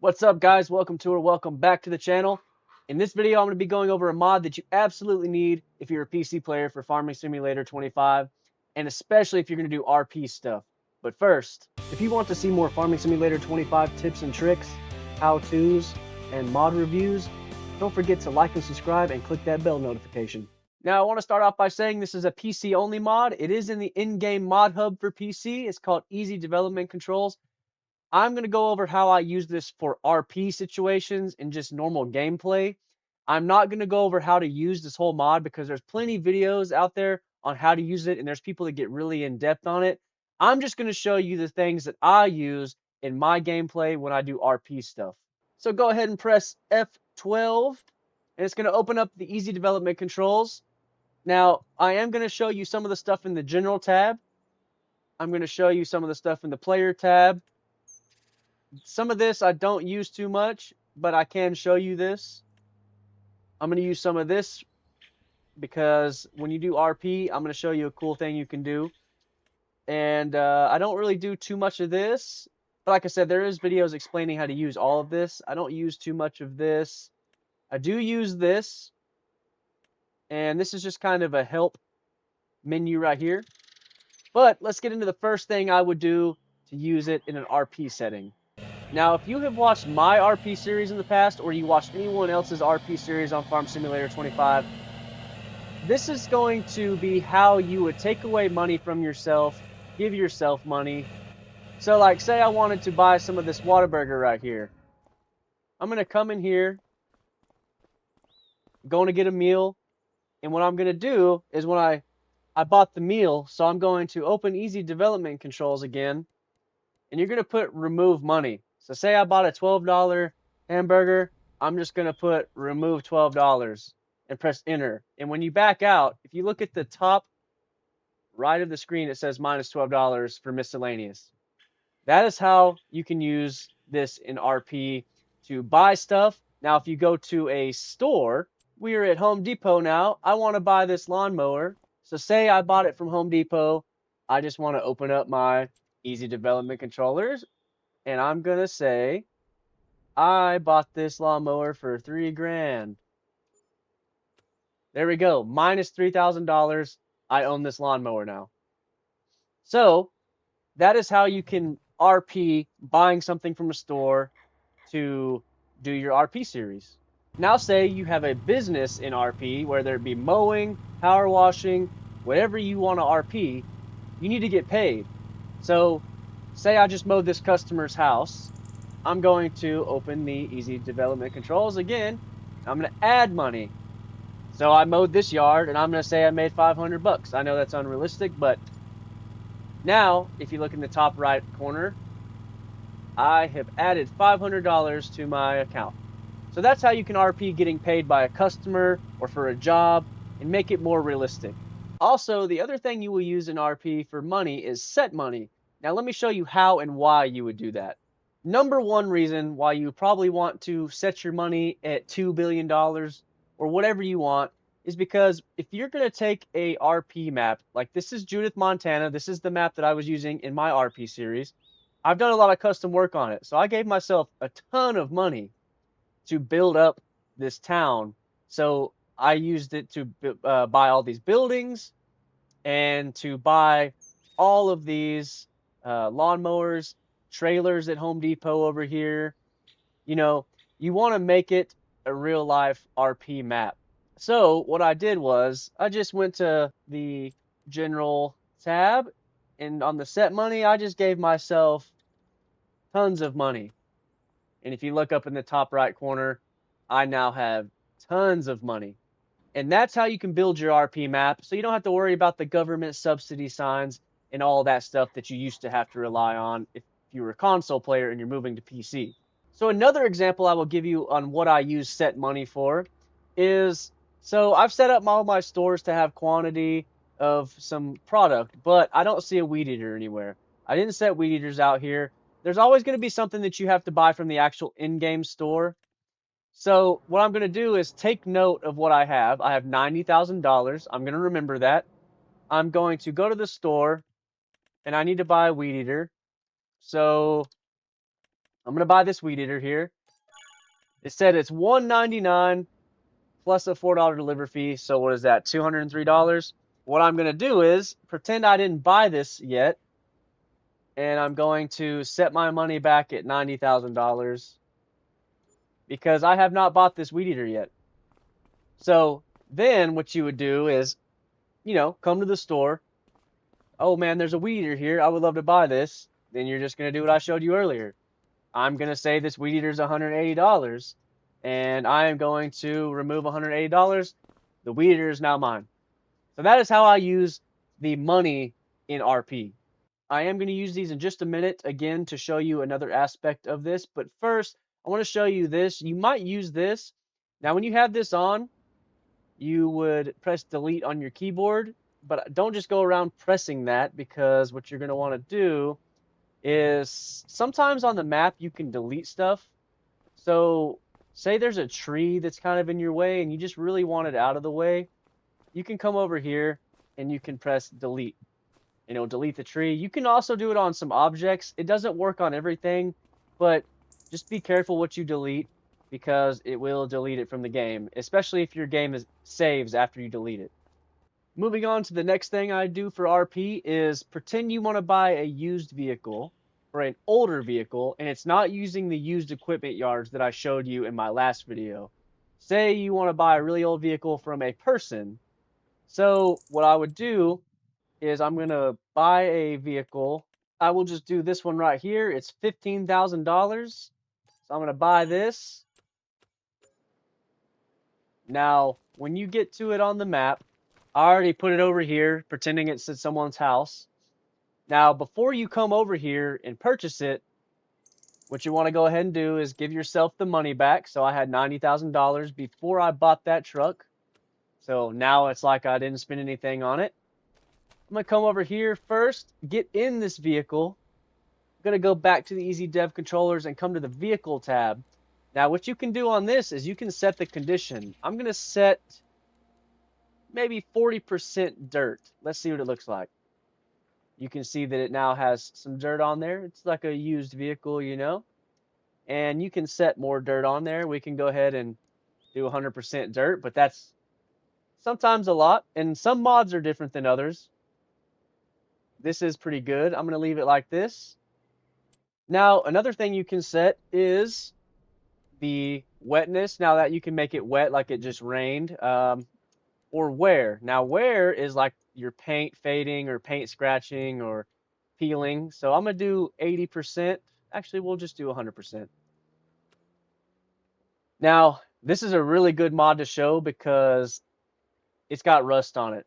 What's up, guys? Welcome to or welcome back to the channel. In this video, I'm going to be going over a mod that you absolutely need if you're a PC player for Farming Simulator 25, and especially if you're going to do RP stuff. But first, if you want to see more Farming Simulator 25 tips and tricks, how-tos, and mod reviews, don't forget to like and subscribe and click that bell notification. Now, I want to start off by saying this is a PC-only mod. It is in the in-game mod hub for PC. It's called Easy Development Controls. I'm going to go over how I use this for RP situations and just normal gameplay. I'm not going to go over how to use this whole mod because there's plenty of videos out there on how to use it, and there's people that get really in depth on it. I'm just going to show you the things that I use in my gameplay when I do RP stuff. So go ahead and press F12, and it's going to open up the easy development controls. Now, I am going to show you some of the stuff in the general tab. I'm going to show you some of the stuff in the player tab. Some of this I don't use too much, but I can show you this. I'm going to use some of this because when you do RP, I'm going to show you a cool thing you can do. And I don't really do too much of this, but like I said, there is videos explaining how to use all of this. I don't use too much of this. I do use this, and this is just kind of a help menu right here. But let's get into the first thing I would do to use it in an RP setting. Now, if you have watched my RP series in the past, or you watched anyone else's RP series on Farm Simulator 25, this is going to be how you would take away money from yourself, give yourself money. So, like, say I wanted to buy some of this Whataburger right here. I'm going to come in here, going to get a meal, and what I'm going to do is when I bought the meal, so I'm going to open Easy Development Controls again, and you're going to put remove money. So say I bought a $12 hamburger, I'm just going to put remove $12 and press enter. And when you back out, if you look at the top right of the screen, it says minus $12 for miscellaneous. That is how you can use this in RP to buy stuff. Now, if you go to a store, we are at Home Depot now. I want to buy this lawnmower. So say I bought it from Home Depot. I just want to open up my Easy Development Controllers, and I'm going to say, I bought this lawnmower for $3,000. There we go. Minus $3,000. I own this lawnmower now. So that is how you can RP buying something from a store to do your RP series. Now say you have a business in RP, whether it be mowing, power washing, whatever you want to RP, you need to get paid. So say I just mowed this customer's house. I'm going to open the Easy Development Controls again. I'm going to add money. So I mowed this yard, and I'm going to say I made 500 bucks. I know that's unrealistic, but now if you look in the top right corner, I have added $500 to my account. So that's how you can RP getting paid by a customer or for a job and make it more realistic. Also, the other thing you will use in RP for money is set money. Now let me show you how and why you would do that. Number one reason why you probably want to set your money at $2 billion or whatever you want is because if you're going to take a RP map, like this is Judith, Montana, this is the map that I was using in my RP series. I've done a lot of custom work on it, so I gave myself a ton of money to build up this town. So I used it to buy all these buildings and to buy all of these lawnmowers, trailers at Home Depot over here. You know, you want to make it a real life RP map. So what I did was I just went to the general tab, and on the set money, I just gave myself tons of money. And if you look up in the top right corner, I now have tons of money. And that's how you can build your RP map, so you don't have to worry about the government subsidy signs and all that stuff that you used to have to rely on if you were a console player and you're moving to PC. So another example I will give you on what I use set money for is, so I've set up all my stores to have quantity of some product, but I don't see a weed eater anywhere. I didn't set weed eaters out here. There's always going to be something that you have to buy from the actual in-game store. So what I'm going to do is take note of what I have. I have $90,000. I'm going to remember that. I'm going to go to the store, and I need to buy a weed eater. So I'm gonna buy this weed eater here. It said it's $199 plus a $4 delivery fee. So what is that? $203. What I'm gonna do is pretend I didn't buy this yet, and I'm going to set my money back at $90,000 because I have not bought this weed eater yet. So then what you would do is, come to the store. Oh man, there's a weed eater here. I would love to buy this. Then you're just gonna do what I showed you earlier. I'm gonna say this weed eater is $180, and I am going to remove $180. The weed eater is now mine. So that is how I use the money in RP. I am going to use these in just a minute again to show you another aspect of this. But first, I want to show you this. You might use this. Now, when you have this on, you would press delete on your keyboard, but don't just go around pressing that, because what you're going to want to do is sometimes on the map you can delete stuff. So say there's a tree that's kind of in your way and you just really want it out of the way, you can come over here and you can press delete. And it'll delete the tree. You can also do it on some objects. It doesn't work on everything, but just be careful what you delete, because it will delete it from the game, especially if your game saves after you delete it. Moving on to the next thing I do for RP is pretend you want to buy a used vehicle or an older vehicle, and it's not using the used equipment yards that I showed you in my last video. Say you want to buy a really old vehicle from a person. So what I would do is I'm going to buy a vehicle. I will just do this one right here. It's $15,000. So I'm going to buy this. Now, when you get to it on the map, I already put it over here, pretending it's at someone's house. Now, before you come over here and purchase it, what you want to go ahead and do is give yourself the money back. So I had $90,000 before I bought that truck. So now it's like I didn't spend anything on it. I'm going to come over here first, get in this vehicle. I'm going to go back to the Easy Dev controllers and come to the vehicle tab. Now, what you can do on this is you can set the condition. I'm going to set maybe 40% dirt. Let's see what it looks like. You can see that it now has some dirt on there. It's like a used vehicle. And you can set more dirt on there. We can go ahead and do 100% dirt, but that's sometimes a lot. And some mods are different than others. This is pretty good. I'm going to leave it like this. Now, another thing you can set is the wetness. Now that you can make it wet like it just rained. Or wear. Now, wear is like your paint fading or paint scratching or peeling. So I'm going to do 80%. Actually, we'll just do 100%. Now, this is a really good mod to show because it's got rust on it.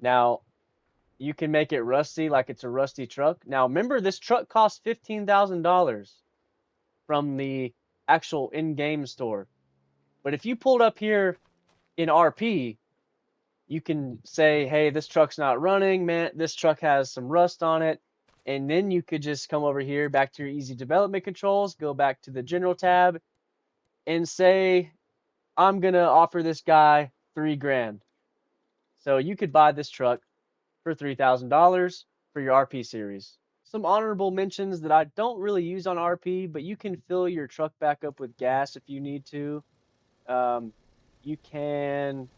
Now, you can make it rusty like it's a rusty truck. Now, remember, this truck costs $15,000 from the actual in-game store. But if you pulled up here in RP, you can say, hey, this truck's not running, man. This truck has some rust on it. And then you could just come over here back to your easy development controls, go back to the general tab and say, I'm going to offer this guy $3,000. So you could buy this truck for $3,000 for your RP series. Some honorable mentions that I don't really use on RP, but you can fill your truck back up with gas if you need to. You can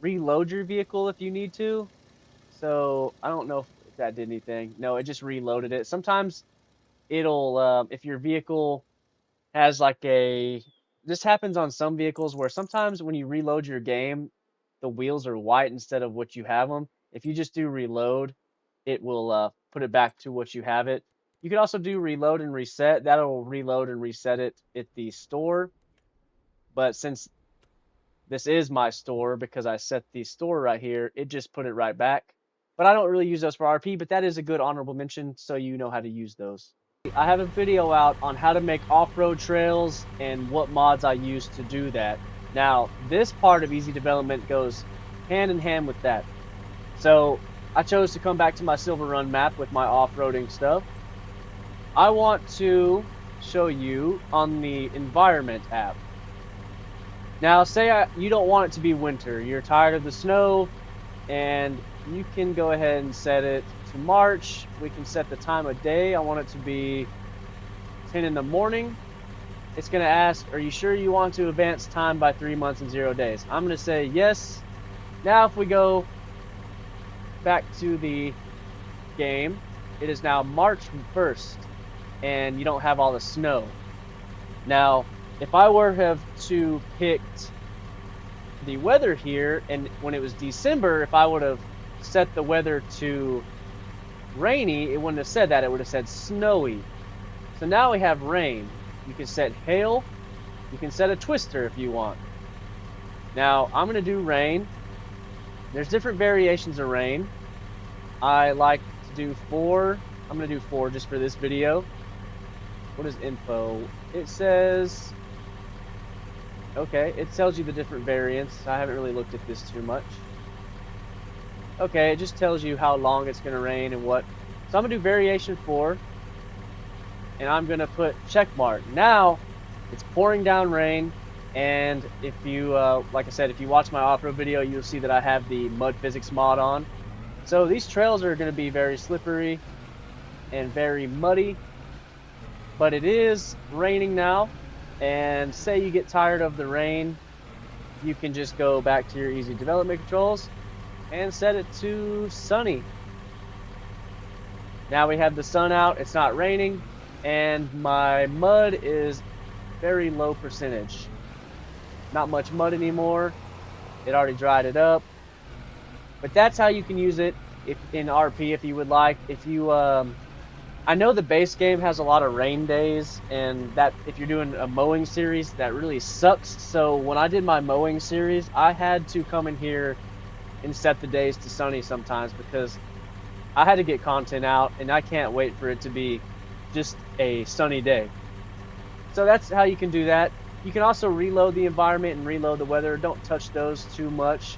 reload your vehicle if you need to. So I don't know if that did anything. No, it just reloaded it. Sometimes it'll, if your vehicle has like this happens on some vehicles where sometimes when you reload your game, the wheels are white instead of what you have them. If you just do reload, it will put it back to what you have it. You can also do reload and reset. That'll reload and reset it at the store. But since this is my store because I set the store right here, it just put it right back. But I don't really use those for RP, but that is a good honorable mention so you know how to use those. I have a video out on how to make off-road trails and what mods I use to do that. Now, this part of easy development goes hand in hand with that. So I chose to come back to my Silver Run map with my off-roading stuff. I want to show you on the environment app. Now, say you don't want it to be winter. You're tired of the snow, and you can go ahead and set it to March. We can set the time of day. I want it to be 10 in the morning, it's going to ask, are you sure you want to advance time by 3 months and 0 days? I'm going to say yes. Now, if we go back to the game, it is now March 1st, and you don't have all the snow. Now, if I were have to picked the weather here, and when it was December, if I would have set the weather to rainy, it wouldn't have said that. It would have said snowy. So now we have rain. You can set hail. You can set a twister if you want. Now, I'm going to do rain. There's different variations of rain. I like to do 4. I'm going to do 4 just for this video. What is info? It says, okay, it tells you the different variants. I haven't really looked at this too much. Okay, it just tells you how long it's going to rain and what. So I'm going to do variation 4. And I'm going to put check mark. Now, it's pouring down rain. And if you, like I said, if you watch my off-road video, you'll see that I have the mud physics mod on. So these trails are going to be very slippery and very muddy. But it is raining now. And say you get tired of the rain, you can just go back to your easy development controls and set it to sunny. Now we have the sun out, it's not raining, and my mud is very low percentage. Not much mud anymore. It already dried it up. But that's how you can use it if in RP if you would like. If you I know the base game has a lot of rain days, and that if you're doing a mowing series, that really sucks. So when I did my mowing series, I had to come in here and set the days to sunny sometimes because I had to get content out, and I can't wait for it to be just a sunny day. So that's how you can do that. You can also reload the environment and reload the weather. Don't touch those too much.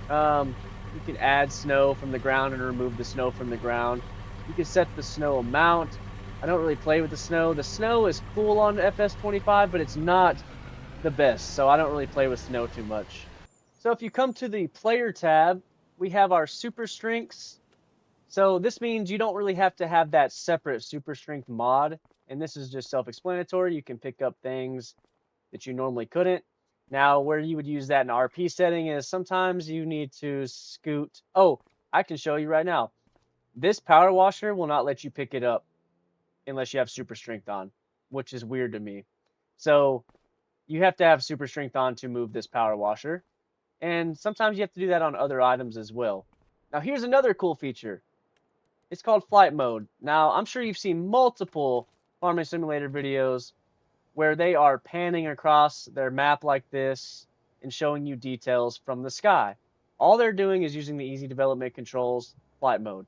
You can add snow from the ground and remove the snow from the ground. You can set the snow amount. I don't really play with the snow. The snow is cool on FS25, but it's not the best, so I don't really play with snow too much. So if you come to the player tab, we have our super strengths. So this means you don't really have to have that separate super strength mod, and this is just self-explanatory. You can pick up things that you normally couldn't. Now, where you would use that in RP setting is sometimes you need to scoot. Oh, I can show you right now. This power washer will not let you pick it up unless you have super strength on, which is weird to me. So you have to have super strength on to move this power washer. And sometimes you have to do that on other items as well. Now here's another cool feature. It's called flight mode. Now I'm sure you've seen multiple farming simulator videos where they are panning across their map like this and showing you details from the sky. All they're doing is using the easy development controls flight mode.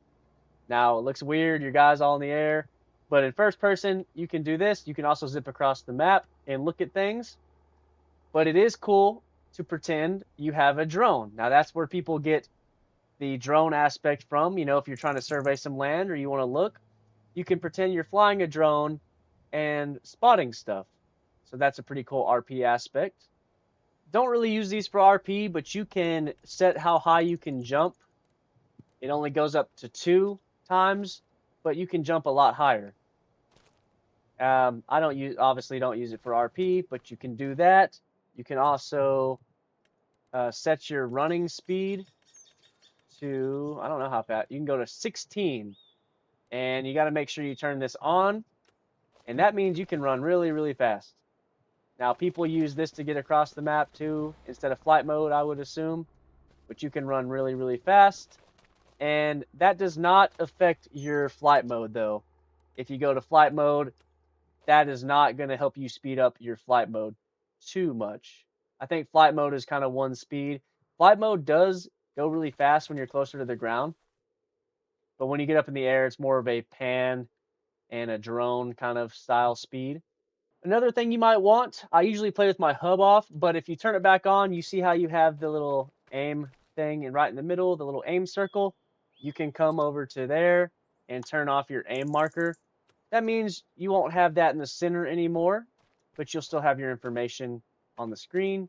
Now, it looks weird, your guy's all in the air, but in first person, you can do this. You can also zip across the map and look at things, but it is cool to pretend you have a drone. Now, that's where people get the drone aspect from. You know, if you're trying to survey some land or you want to look, you can pretend you're flying a drone and spotting stuff. So that's a pretty cool RP aspect. Don't really use these for RP, but you can set how high you can jump. It only goes up to 2 times, but you can jump a lot higher. I obviously don't use it for RP, but you can do that. You can also set your running speed to, I don't know how fast, you can go to 16, and you got to make sure you turn this on, and that means you can run really, really fast. Now, people use this to get across the map too, instead of flight mode, I would assume, but you can run really, really fast. And that does not affect your flight mode though. If you go to flight mode, that is not going to help you speed up your flight mode too much. I think flight mode is kind of one speed. Flight mode does go really fast when you're closer to the ground, but when you get up in the air, it's more of a pan and a drone kind of style speed. Another thing you might want, I usually play with my hub off, but if you turn it back on, you see how you have the little aim thing and right in the middle, the little aim circle. You can come over to there and turn off your aim marker. That means you won't have that in the center anymore, but you'll still have your information on the screen.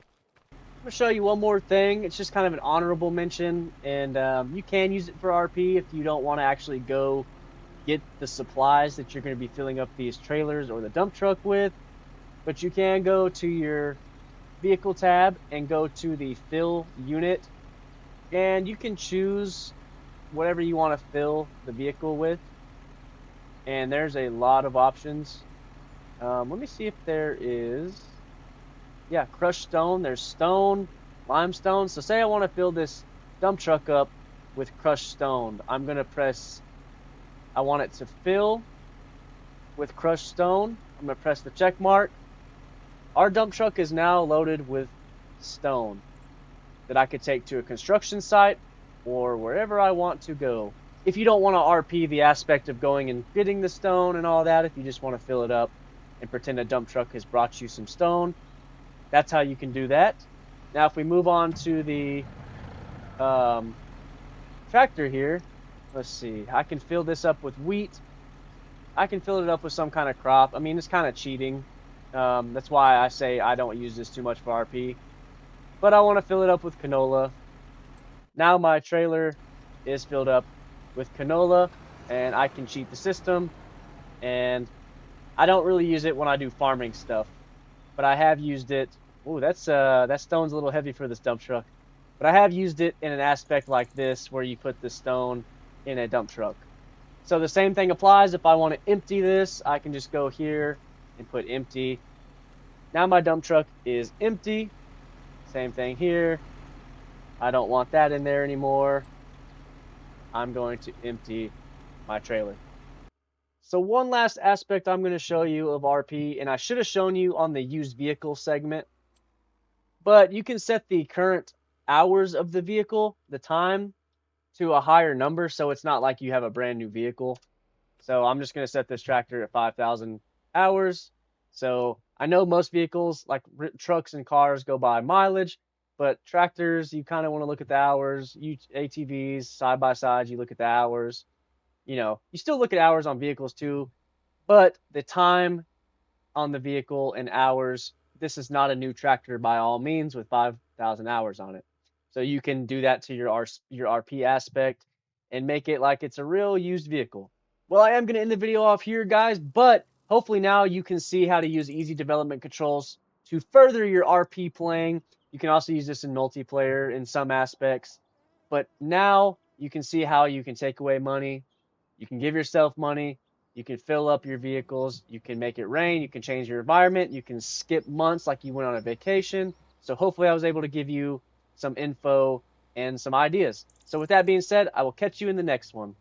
I'm going to show you one more thing. It's just kind of an honorable mention, and you can use it for RP if you don't want to actually go get the supplies that you're going to be filling up these trailers or the dump truck with, but you can go to your vehicle tab and go to the fill unit, and you can choose whatever you want to fill the vehicle with. And there's a lot of options. Let me see if there is. Yeah, crushed stone. There's stone, limestone. So say I want to fill this dump truck up with crushed stone. I'm going to press, I want it to fill with crushed stone. I'm going to press the check mark. Our dump truck is now loaded with stone that I could take to a construction site or wherever I want to go. If you don't want to RP the aspect of going and getting the stone and all that, if you just want to fill it up and pretend a dump truck has brought you some stone, that's how you can do that. Now, if we move on to the um, tractor here, let's see. I can fill this up with wheat. I can fill it up with some kind of crop. I mean, it's kind of cheating. That's why I say I don't use this too much for RP. But I want to fill it up with canola. Now my trailer is filled up with canola, and I can cheat the system. And I don't really use it when I do farming stuff, but I have used it. Oh, that stone's a little heavy for this dump truck. But I have used it in an aspect like this where you put the stone in a dump truck. So the same thing applies. If I want to empty this, I can just go here and put empty. Now my dump truck is empty. Same thing here. I don't want that in there anymore. I'm going to empty my trailer. So one last aspect I'm going to show you of RP, and I should have shown you on the used vehicle segment, but you can set the current hours of the vehicle, the time, to a higher number, so it's not like you have a brand new vehicle. So I'm just going to set this tractor at 5,000 hours. So I know most vehicles like trucks and cars go by mileage, but tractors, you kind of want to look at the hours. ATVs, side by sides, you look at the hours. You still look at hours on vehicles too, but the time on the vehicle and hours. This is not a new tractor by all means with 5,000 hours on it. So you can do that to your RP aspect and make it like it's a real used vehicle. Well, I am going to end the video off here, guys, but hopefully now you can see how to use easy development controls to further your RP playing. You can also use this in multiplayer in some aspects, but now you can see how you can take away money, you can give yourself money, you can fill up your vehicles, you can make it rain, you can change your environment, you can skip months like you went on a vacation. So hopefully I was able to give you some info and some ideas. So with that being said, I will catch you in the next one.